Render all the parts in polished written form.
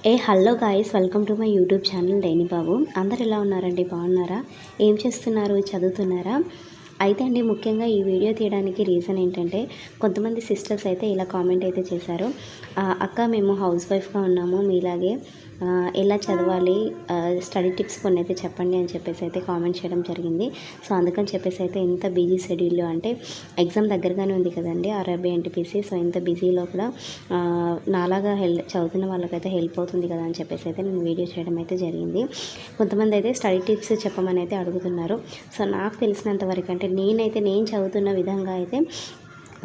Hello guys, welcome to my YouTube channel డైనీ బాబు. అందరు ఎలా ఉన్నారండి? బాగున్నారా? ఏం చేస్తున్నారు? చదువుతున్నారా? అయితే అండి, ముఖ్యంగా ఈ వీడియో తీయడానికి రీజన్ ఏంటంటే, కొంతమంది సిస్టర్స్ అయితే ఇలా కామెంట్ అయితే చేశారు. అక్క, మేము హౌస్ వైఫ్గా ఉన్నాము, మీలాగే ఎలా చదవాలి, స్టడీ టిప్స్ కొన్ని అయితే చెప్పండి అని చెప్పేసి అయితే కామెంట్ చేయడం జరిగింది. సో అందుకని చెప్పేసి అయితే ఎంత బిజీ షెడ్యూల్లో అంటే, ఎగ్జామ్ దగ్గరగానే ఉంది కదండి, ఆర్ఆర్బీ ఎన్టీపీసీ. సో ఇంత బిజీలో కూడా నాలాగా చదువుతున్న వాళ్ళకైతే హెల్ప్ అవుతుంది కదా అని చెప్పేసి అయితే నేను వీడియో చేయడం అయితే జరిగింది. కొంతమంది అయితే స్టడీ టిప్స్ చెప్పమని అయితే అడుగుతున్నారు. సో నాకు తెలిసినంత వరకు అంటే నేను చదువుతున్న విధంగా అయితే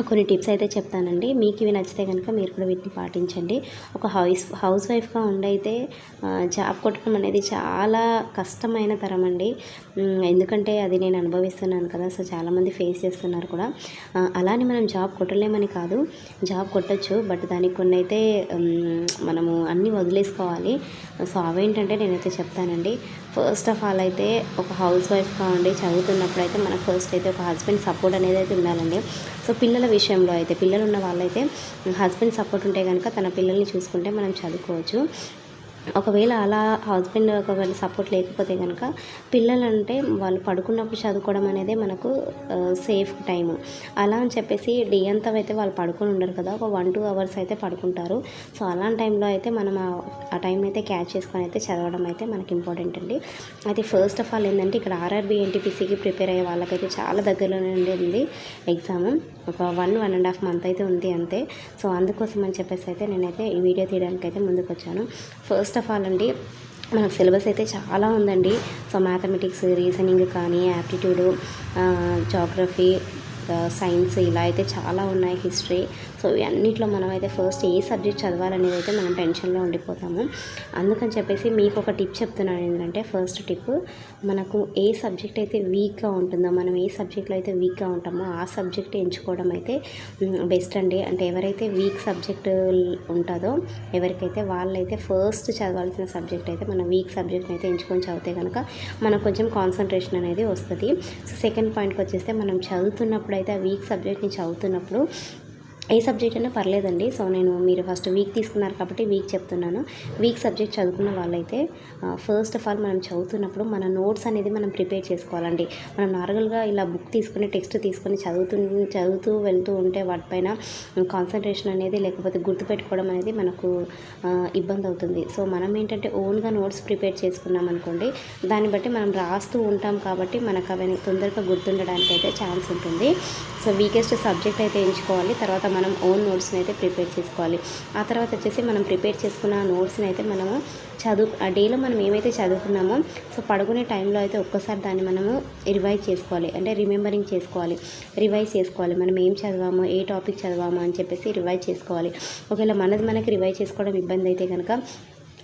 కొన్ని టిప్స్ అయితే చెప్తానండి. మీకు ఇవి నచ్చితే కనుక మీరు కూడా వీటిని పాటించండి. ఒక హౌస్ వైఫ్గా ఉండైతే జాబ్ కొట్టడం అనేది చాలా కష్టమైన తరం అండి. ఎందుకంటే అది నేను అనుభవిస్తున్నాను కదా. సో చాలామంది ఫేస్ చేస్తున్నారు కూడా. అలానే మనం జాబ్ కొట్టలేమని కాదు, జాబ్ కొట్టచ్చు. బట్ దానికి కొన్ని అయితే మనము అన్నీ వదిలేసుకోవాలి. సో అవేంటంటే నేనైతే చెప్తానండి. ఫస్ట్ ఆఫ్ ఆల్ అయితే ఒక హౌస్ వైఫ్గా ఉండి చదువుతున్నప్పుడు అయితే మనకు ఫస్ట్ అయితే ఒక హస్బెండ్ సపోర్ట్ అనేది అయితే ఉండాలండి. సో పిల్లల విషయంలో అయితే, పిల్లలు ఉన్న వాళ్ళైతే హస్బెండ్ సపోర్ట్ ఉంటే కనుక తన పిల్లల్ని చూసుకుంటే మనం చదువుకోవచ్చు. ఒకవేళ అలా హస్బెండ్ ఒకవేళ సపోర్ట్ లేకపోతే కనుక పిల్లలంటే వాళ్ళు పడుకున్నప్పుడు చదువుకోవడం అనేది మనకు సేఫ్ టైము. అలా అని చెప్పేసి డే అంతా అయితే వాళ్ళు పడుకొని ఉండరు కదా, ఒక 1-2 అవర్స్ అయితే పడుకుంటారు. సో అలాంటి టైంలో అయితే మనం ఆ టైం అయితే క్యాచ్ చేసుకొని అయితే చదవడం అయితే మనకి ఇంపార్టెంట్ అండి. అయితే ఫస్ట్ ఆఫ్ ఆల్ ఏంటంటే, ఇక్కడ ఆర్ఆర్బీ ఎన్టీపీసీకి ప్రిపేర్ అయ్యే వాళ్ళకైతే చాలా దగ్గరలోనే ఉంది ఎగ్జామ్. ఒక 1.5 మంత్ అయితే ఉంది అంతే. సో అందుకోసం అని చెప్పేసి అయితే నేనైతే ఈ వీడియో తీయడానికి అయితే ముందుకు వచ్చాను. ఫస్ట్ ఆఫ్ ఆల్ అండి, మనకు సిలబస్ అయితే చాలా ఉందండి. సో మ్యాథమెటిక్స్, రీజనింగ్ కానీ, యాప్టిట్యూడు, జాగ్రఫీ, సైన్స్ ఇలా అయితే చాలా ఉన్నాయి, హిస్టరీ. సో ఇవన్నిట్లో మనం అయితే ఫస్ట్ ఏ సబ్జెక్ట్ చదవాలనేది అయితే మనం టెన్షన్లో ఉండిపోతాము. అందుకని చెప్పేసి మీకు ఒక టిప్ చెప్తున్నాను. ఏంటంటే, ఫస్ట్ టిప్, మనకు ఏ సబ్జెక్ట్ అయితే వీక్గా ఉంటుందో, మనం ఏ సబ్జెక్ట్లో అయితే వీక్గా ఉంటామో ఆ సబ్జెక్ట్ ఎంచుకోవడం అయితే బెస్ట్ అండి. అంటే ఎవరైతే వీక్ సబ్జెక్ట్ ఉంటుందో ఎవరికైతే వాళ్ళైతే ఫస్ట్ చదవాల్సిన సబ్జెక్ట్ అయితే మన వీక్ సబ్జెక్ట్ని అయితే ఎంచుకొని చదివితే కనుక మనకు కొంచెం కాన్సన్ట్రేషన్ అనేది వస్తుంది. సో సెకండ్ పాయింట్కి వచ్చేస్తే, మనం చదువుతున్నప్పుడు అయితే ఆ వీక్ సబ్జెక్ట్ని చదువుతున్నప్పుడు ఏ సబ్జెక్ట్ అయినా పర్లేదండి. సో మీరు ఫస్ట్ వీక్ తీసుకున్నారు కాబట్టి వీక్ చెప్తున్నాను. వీక్ సబ్జెక్ట్ చదువుకున్న వాళ్ళైతే ఫస్ట్ ఆఫ్ ఆల్ మనం చదువుతున్నప్పుడు మన నోట్స్ అనేది మనం ప్రిపేర్ చేసుకోవాలండి. మనం నార్మల్గా ఇలా బుక్ తీసుకుని టెక్స్ట్ తీసుకొని చదువుతూ వెళ్తూ ఉంటే వాటిపైన కాన్సన్ట్రేషన్ అనేది, లేకపోతే గుర్తుపెట్టుకోవడం అనేది మనకు ఇబ్బంది అవుతుంది. సో మనం ఏంటంటే ఓన్గా నోట్స్ ప్రిపేర్ చేసుకున్నాం అనుకోండి, దాన్ని బట్టి మనం రాస్తూ ఉంటాం కాబట్టి మనకు అవన్నీ తొందరగా గుర్తుండడానికి అయితే ఛాన్స్ ఉంటుంది. సో వీకెస్ట్ సబ్జెక్ట్ అయితే ఎంచుకోవాలి. తర్వాత మనం ఓన్ నోట్స్ని అయితే ప్రిపేర్ చేసుకోవాలి. ఆ తర్వాత వచ్చేసి మనం ప్రిపేర్ చేసుకున్న నోట్స్ని అయితే మనము ఆ డేలో మనం ఏమైతే చదువుకున్నామో, సో పడుకునే టైంలో అయితే ఒక్కసారి దాన్ని మనము రివైజ్ చేసుకోవాలి. అంటే రిమెంబరింగ్ చేసుకోవాలి, రివైజ్ చేసుకోవాలి. మనం ఏం చదివామో, ఏ టాపిక్ చదివామో అని చెప్పేసి రివైజ్ చేసుకోవాలి. ఒకవేళ మనకి రివైజ్ చేసుకోవడం ఇబ్బంది అయితే కనుక,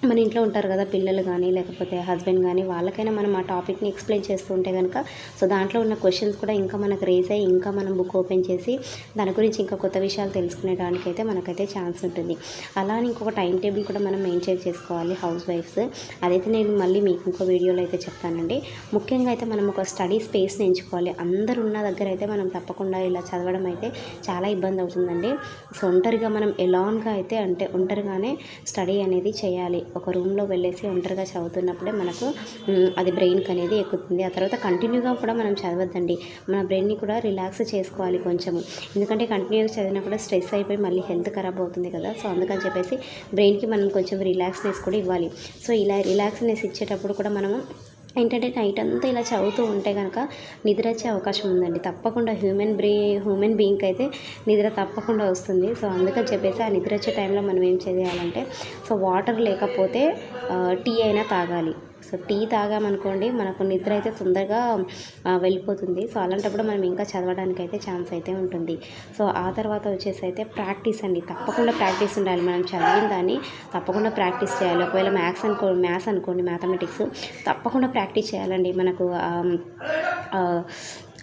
మన ఇంట్లో ఉంటారు కదా పిల్లలు కానీ, లేకపోతే హస్బెండ్ కానీ, వాళ్ళకైనా మనం ఆ టాపిక్ని ఎక్స్ప్లెయిన్ చేస్తూ ఉంటే కనుక, సో దాంట్లో ఉన్న క్వశ్చన్స్ కూడా ఇంకా మనకు రేజ్ అయ్యి ఇంకా మనం బుక్ ఓపెన్ చేసి దాని గురించి ఇంకా కొత్త విషయాలు తెలుసుకునేడానికి అయితే మనకైతే ఛాన్స్ ఉంటుంది. అలానే ఇంకొక టైం టేబుల్ కూడా మనం మెయింటైన్ చేసుకోవాలి హౌస్ వైఫ్స్. అదైతే నేను మళ్ళీ మీకు ఇంకో వీడియోలో అయితే చెప్తానండి. ముఖ్యంగా అయితే మనం ఒక స్టడీ స్పేస్ని ఎంచుకోవాలి. అందరు ఉన్న దగ్గర అయితే మనం తప్పకుండా ఇలా చదవడం అయితే చాలా ఇబ్బంది అవుతుందండి. సో ఒంటరిగా మనం ఎలాన్గా అయితే, అంటే ఒంటరిగానే స్టడీ అనేది చేయాలి. ఒక రూమ్లో వెళ్ళేసి ఒంటరిగా చదువుతున్నప్పుడే మనకు అది బ్రెయిన్కి అనేది ఎక్కుతుంది. ఆ తర్వాత కంటిన్యూగా కూడా మనం చదవద్దండి. మన బ్రెయిన్ని కూడా రిలాక్స్ చేసుకోవాలి కొంచెము. ఎందుకంటే కంటిన్యూగా చదివినా కూడా స్ట్రెస్ అయిపోయి మళ్ళీ హెల్త్ ఖరాబ్ అవుతుంది కదా. సో అందుకని చెప్పేసి బ్రెయిన్కి మనం కొంచెం రిలాక్స్నెస్ కూడా ఇవ్వాలి. సో ఇలా రిలాక్స్నెస్ ఇచ్చేటప్పుడు కూడా మనము ఏంటంటే, నైట్ అంతా ఇలా చదువుతూ ఉంటే కనుక నిద్ర వచ్చే అవకాశం ఉందండి. తప్పకుండా హ్యూమన్ బీయింగ్కి అయితే నిద్ర తప్పకుండా వస్తుంది. సో అందుకని చెప్పేసి ఆ నిద్ర వచ్చే టైంలో మనం ఏం చేయాలంటే, సో వాటర్ లేకపోతే టీ అయినా తాగాలి. సో టీ తాగామనుకోండి, మనకు నిద్ర అయితే తొందరగా వెళ్ళిపోతుంది. సో అలాంటప్పుడు మనం ఇంకా చదవడానికి అయితే ఛాన్స్ అయితే ఉంటుంది. సో ఆ తర్వాత వచ్చేసి అయితే ప్రాక్టీస్ అండి. తప్పకుండా ప్రాక్టీస్ ఉండాలి. మనం చదివిన దాన్ని తప్పకుండా ప్రాక్టీస్ చేయాలి. ఒకవేళ మ్యాథ్స్ అనుకోండి, మ్యాథమెటిక్స్ తప్పకుండా ప్రాక్టీస్ చేయాలండి. మనకు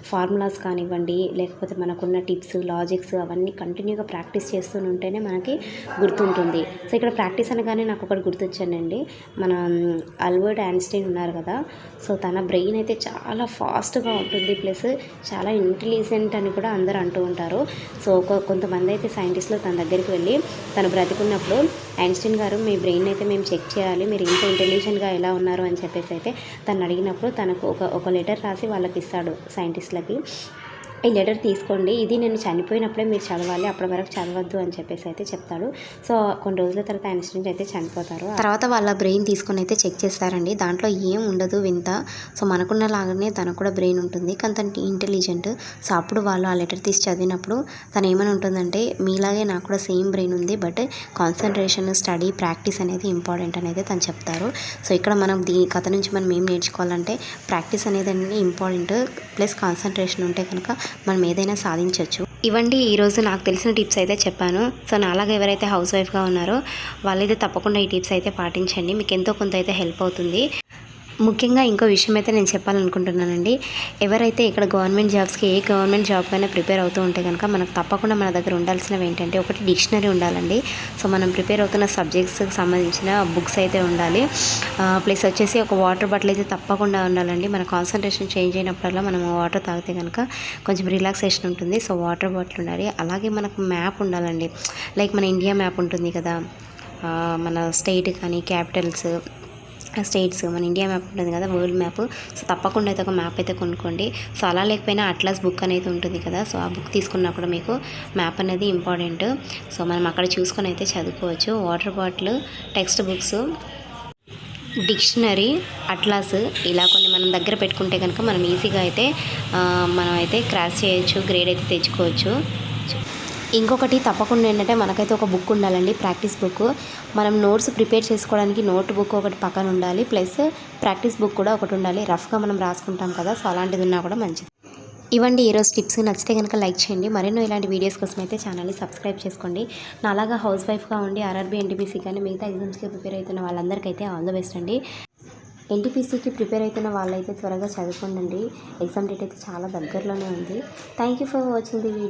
ఫార్ములాస్ కానివ్వండి, లేకపోతే మనకున్న టిప్స్, లాజిక్స్ అవన్నీ కంటిన్యూగా ప్రాక్టీస్ చేస్తూ ఉంటేనే మనకి గుర్తుంటుంది. సో ఇక్కడ ప్రాక్టీస్ అనగానే నాకు ఒకటి గుర్తొచ్చానండి. మన ఆల్బర్ట్ ఐన్స్టీన్ ఉన్నారు కదా, సో తన బ్రెయిన్ అయితే చాలా ఫాస్ట్గా ఉంటుంది, ప్లస్ చాలా ఇంటెలిజెంట్ అని కూడా అందరూ అంటూ ఉంటారు. సో కొంతమంది అయితే సైంటిస్టులు తన దగ్గరికి వెళ్ళి తను బ్రతికున్నప్పుడు, ఐన్స్టీన్ గారు మీ బ్రెయిన్ అయితే మేము చెక్ చేయాలి, మీరు ఇంత ఇంటెలిజెంట్గా ఎలా ఉన్నారు అని చెప్పేసి అయితే తను అడిగినప్పుడు తనకు ఒక లెటర్ రాసి వాళ్ళకి ఇస్తాడు సైంటిస్టులకి. ఈ లెటర్ తీసుకోండి, ఇది నేను చనిపోయినప్పుడే మీరు చదవాలి, అప్పటి వరకు చదవద్దు అని చెప్పేసి అయితే చెప్తాడు. సో కొన్ని రోజుల తర్వాత ఐన్స్టీన్ అయితే చనిపోతారు. తర్వాత వాళ్ళ బ్రెయిన్ తీసుకొని అయితే చెక్ చేస్తారండి. దాంట్లో ఏం ఉండదు వింత. సో మనకున్న లాగానే తనకు కూడా బ్రెయిన్ ఉంటుంది, కానీ తను ఇంటెలిజెంట్. సో అప్పుడు వాళ్ళు ఆ లెటర్ తీసి చదివినప్పుడు తను ఏమని ఉంటుందంటే, మీలాగే నాకు కూడా సేమ్ బ్రెయిన్ ఉంది, బట్ కాన్సన్ట్రేషన్, స్టడీ, ప్రాక్టీస్ అనేది ఇంపార్టెంట్ అనేది తను చెప్తారు. సో ఇక్కడ మనం దీని కథ నుంచి మనం ఏం నేర్చుకోవాలంటే, ప్రాక్టీస్ అనేది ఇంపార్టెంట్, ప్లస్ కాన్సన్ట్రేషన్ ఉంటే కనుక మనం ఏదైనా సాధించవచ్చు. ఇవండి ఈరోజు నాకు తెలిసిన టిప్స్ అయితే చెప్పాను. సో నాలాగా ఎవరైతే హౌస్ వైఫ్గా ఉన్నారో వాళ్ళైతే తప్పకుండా ఈ టిప్స్ అయితే పాటించండి, మీకు ఎంతో కొంత అయితే హెల్ప్ అవుతుంది. ముఖ్యంగా ఇంకో విషయం అయితే నేను చెప్పాలనుకుంటున్నానండి. ఎవరైతే ఇక్కడ గవర్నమెంట్ జాబ్స్కి ఏ గవర్నమెంట్ జాబ్ కైనా ప్రిపేర్ అవుతూ ఉంటే కనుక మనకు తప్పకుండా మన దగ్గర ఉండాల్సినవి ఏంటంటే, ఒకటి డిక్షనరీ ఉండాలండి. సో మనం ప్రిపేర్ అవుతున్న సబ్జెక్ట్స్కి సంబంధించిన బుక్స్ అయితే ఉండాలి. ప్లస్ వచ్చేసి ఒక వాటర్ బాటిల్ అయితే తప్పకుండా ఉండాలండి. మన కాన్సన్ట్రేషన్ చేంజ్ అయినప్పుడల్లా మనం వాటర్ తాగితే కనుక కొంచెం రిలాక్సేషన్ ఉంటుంది. సో వాటర్ బాటిల్ ఉండాలి. అలాగే మనకు మ్యాప్ ఉండాలండి. లైక్ మన ఇండియా మ్యాప్ ఉంటుంది కదా, మన స్టేట్ కానీ క్యాపిటల్స్ స్టేట్స్, మన ఇండియా మ్యాప్ ఉంటుంది కదా, వరల్డ్ మ్యాప్. సో తప్పకుండా అయితే ఒక మ్యాప్ అయితే కొనుక్కోండి. సో అలా లేకపోయినా అట్లాస్ బుక్ అనేది ఉంటుంది కదా, సో ఆ బుక్ తీసుకున్నా కూడా మీకు మ్యాప్ అనేది ఇంపార్టెంట్. సో మనం అక్కడ చూసుకొని అయితే చదువుకోవచ్చు. Water bottle, text books, dictionary, atlas ఇలా కొన్ని మనం దగ్గర పెట్టుకుంటే కనుక మనం ఈజీగా అయితే మనం అయితే క్రాస్ చేయొచ్చు, గ్రేడ్ అయితే తెచ్చుకోవచ్చు. ఇంకొకటి తప్పకుండా ఏంటంటే, మనకైతే ఒక బుక్ ఉండాలండి, ప్రాక్టీస్ బుక్. మనం నోట్స్ ప్రిపేర్ చేసుకోవడానికి నోట్ బుక్ ఒకటి పక్కన ఉండాలి, ప్లస్ ప్రాక్టీస్ బుక్ కూడా ఒకటి ఉండాలి. రఫ్గా మనం రాసుకుంటాం కదా, సో అలాంటిది ఉన్నా కూడా మంచిది. ఇవ్వండి ఈరోజు టిప్స్. నచ్చితే కనుక లైక్ చేయండి. మరెన్నో ఇలాంటి వీడియోస్ కోసం అయితే ఛానల్ని సబ్స్క్రైబ్ చేసుకోండి. నాలాగా హౌస్ వైఫ్గా ఉండి ఆర్ఆర్బీ, ఎన్టీపీసీ కానీ మిగతా ఎగ్జామ్స్కి ప్రిపేర్ అవుతున్న వాళ్ళందరికైతే ఆల్ ద బెస్ట్ అండి. ఎన్టీపీసీకి ప్రిపేర్ అవుతున్న వాళ్ళైతే త్వరగా చదువుకోండి. ఎగ్జామ్ డేట్ అయితే చాలా దగ్గరలోనే ఉంది. Thank you for watching the video.